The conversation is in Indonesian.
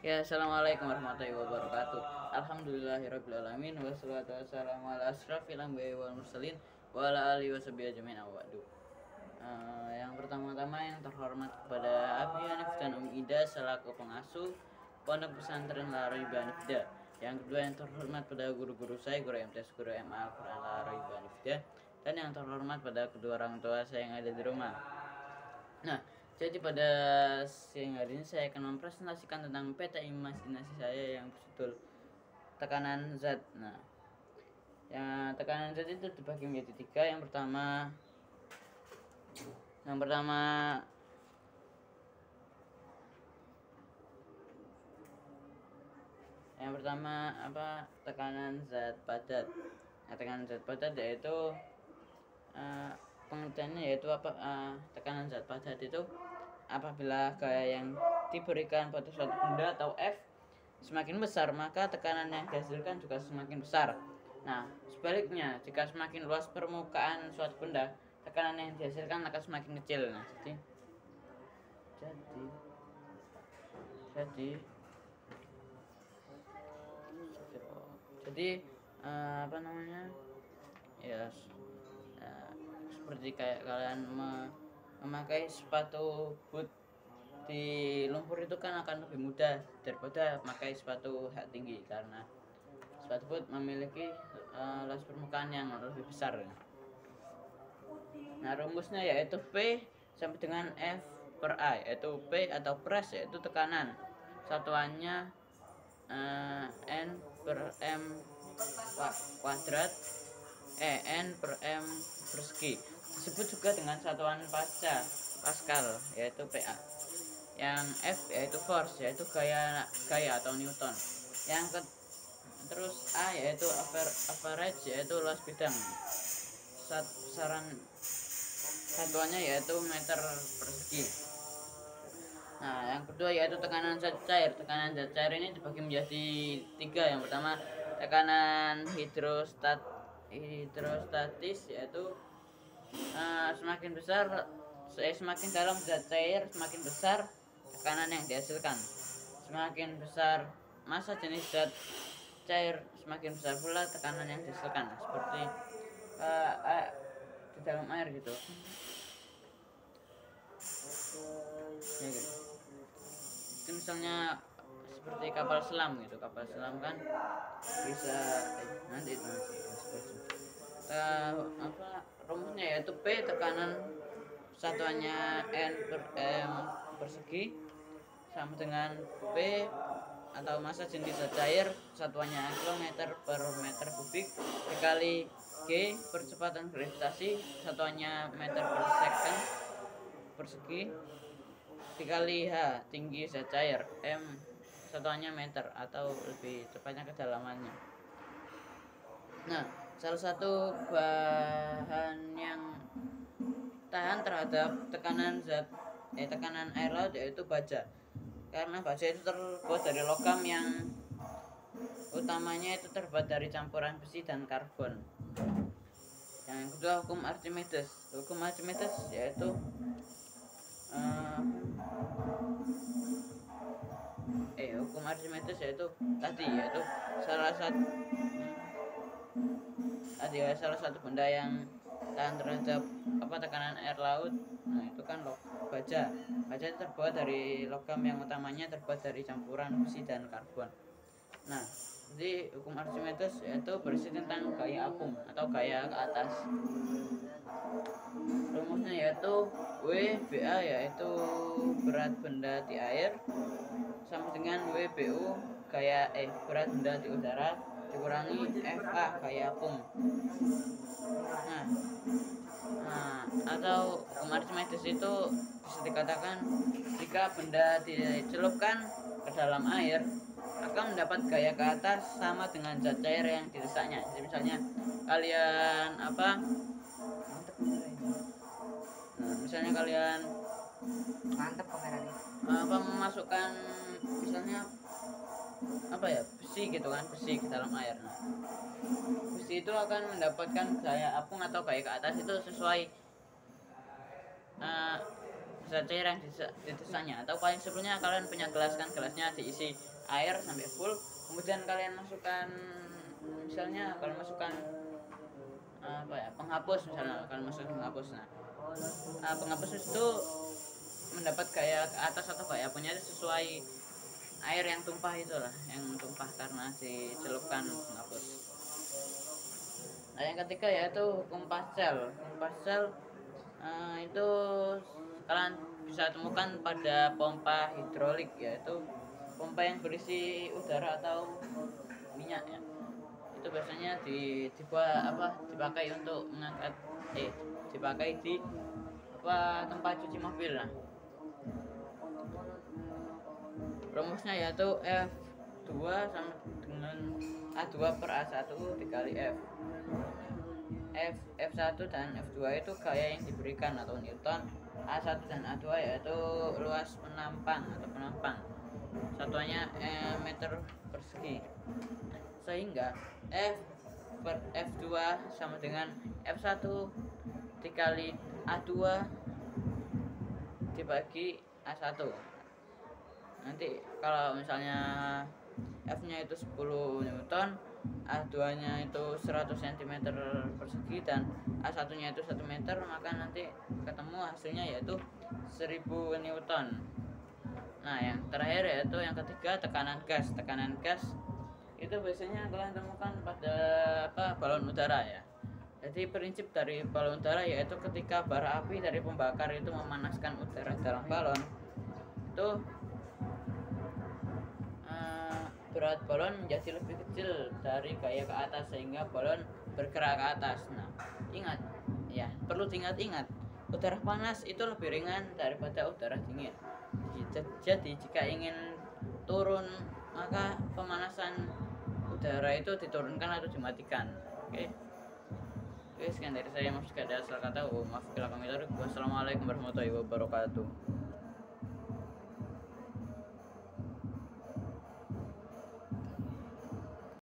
Ya, assalamualaikum warahmatullahi wabarakatuh. Alhamdulillahirobbilalamin wassalatu wassalamu ala asrofil anbiya'i wal mursalin wa ala alihi washabihi ajmain awadu. Yang pertama-tama yang terhormat kepada Abi Hanif dan Ida selaku pengasuh Pondok Pesantren Al-Araibah Nifda. Yang kedua yang terhormat pada guru-guru saya, guru MTS, guru MA Al-Quran Al-Araibah Nifda, dan yang terhormat pada kedua orang tua saya yang ada di rumah. Nah, jadi pada siang hari ini saya akan mempresentasikan tentang peta imajinasi saya yang berjudul tekanan zat. Nah, tekanan zat itu dibagi menjadi tiga. Yang pertama tekanan zat padat. Nah, tekanan zat padat yaitu pengertiannya yaitu tekanan zat padat itu apabila gaya yang diberikan pada suatu benda atau F semakin besar, maka tekanan yang dihasilkan juga semakin besar. Nah, sebaliknya, jika semakin luas permukaan suatu benda, tekanan yang dihasilkan akan semakin kecil. Nah, jadi ya seperti kayak kalian memakai sepatu boot di lumpur itu kan akan lebih mudah daripada memakai sepatu hak tinggi, karena sepatu boot memiliki luas permukaan yang lebih besar. Nah, rumusnya yaitu P sampai dengan F per A, yaitu P atau press yaitu tekanan, satuannya N per M kuadrat N per M persegi, disebut juga dengan satuan Pascal yaitu PA. Yang F yaitu force, yaitu gaya atau Newton. Terus A yaitu average, yaitu luas bidang. Satuannya yaitu meter persegi. Nah, yang kedua yaitu tekanan zat cair. Tekanan zat cair ini dibagi menjadi tiga. Yang pertama tekanan hidrostatis, yaitu semakin dalam zat cair semakin besar tekanan yang dihasilkan. Semakin besar massa jenis zat cair, semakin besar pula tekanan yang dihasilkan. Nah, seperti di dalam air gitu. Ya, gitu. Itu misalnya seperti kapal selam gitu. Kapal selam kan bisa rumusnya yaitu P tekanan satuannya N per M persegi sama dengan P atau massa jenis zat cair satuannya kilometer per meter kubik dikali G percepatan gravitasi satuannya meter per second persegi dikali H tinggi zat cair M satuannya meter atau lebih tepatnya kedalamannya. Nah, salah satu bahan yang tahan terhadap tekanan air laut yaitu baja, karena baja itu terbuat dari logam yang utamanya itu terbuat dari campuran besi dan karbon. Yang kedua hukum Archimedes. Hukum Archimedes yaitu hukum Archimedes yaitu salah satu benda yang tahan terhadap tekanan air laut. Nah, itu kan baja. Baja itu terbuat dari logam yang utamanya terbuat dari campuran besi dan karbon. Nah, jadi hukum Archimedes yaitu berisi tentang gaya apung atau gaya ke atas. Rumusnya yaitu WBA yaitu berat benda di air sama dengan WBU berat benda di udara dikurangi FA gaya apung. Nah, atau hukum Archimedes itu bisa dikatakan jika benda dicelupkan ke dalam air akan mendapat gaya ke atas sama dengan zat cair yang didesaknya. Jadi misalnya kalian mantap kameranya. memasukkan misalnya besi gitu kan, besi ke dalam air. Nah, besi itu akan mendapatkan gaya apung atau gaya ke atas itu sesuai zat cair yang ditesanya. Atau paling sebelumnya kalian punya gelas kan, gelasnya diisi air sampai full, kemudian kalian masukkan, misalnya kalian masukkan apa ya, penghapus, misalnya kalian masukkan penghapus. Nah, penghapus itu mendapat gaya ke atas atau gaya punya sesuai air yang tumpah, itulah yang tumpah karena dicelupkan penghapus. Nah, yang ketiga yaitu kumpas sel. Kumpas sel itu kalian bisa temukan pada pompa hidrolik, yaitu pompa yang berisi udara atau minyak ya. Itu biasanya dipakai untuk mengangkat dipakai di tempat cuci mobil. Nah, rumusnya yaitu F2 sama dengan A2 per A1 dikali F1 dan F2 itu gaya yang diberikan atau Newton. A1 dan A2 yaitu luas penampang atau penampang, satuannya meter persegi, sehingga F2 sama dengan F1 dikali A2 dibagi A1. Nanti kalau misalnya F nya itu 10 Newton, A2 nya itu 100 cm persegi, dan A1 nya itu 1 meter, maka nanti ketemu hasilnya yaitu 1000 Newton. Nah, yang terakhir yaitu yang ketiga, tekanan gas. Tekanan gas itu biasanya kalian temukan pada balon udara ya. Jadi prinsip dari balon udara yaitu ketika bara api dari pembakar itu memanaskan udara dalam balon, itu berat balon menjadi lebih kecil dari gaya ke atas sehingga balon bergerak ke atas. Nah, ingat ya, perlu diingat-ingat, udara panas itu lebih ringan daripada udara dingin. Jadi jika ingin turun, maka pemanasan udara itu diturunkan atau dimatikan. Oke, sekian dari saya. Maaf jika ada salah kata. Maaf bila kami tarik. Wassalamualaikum warahmatullahi wabarakatuh.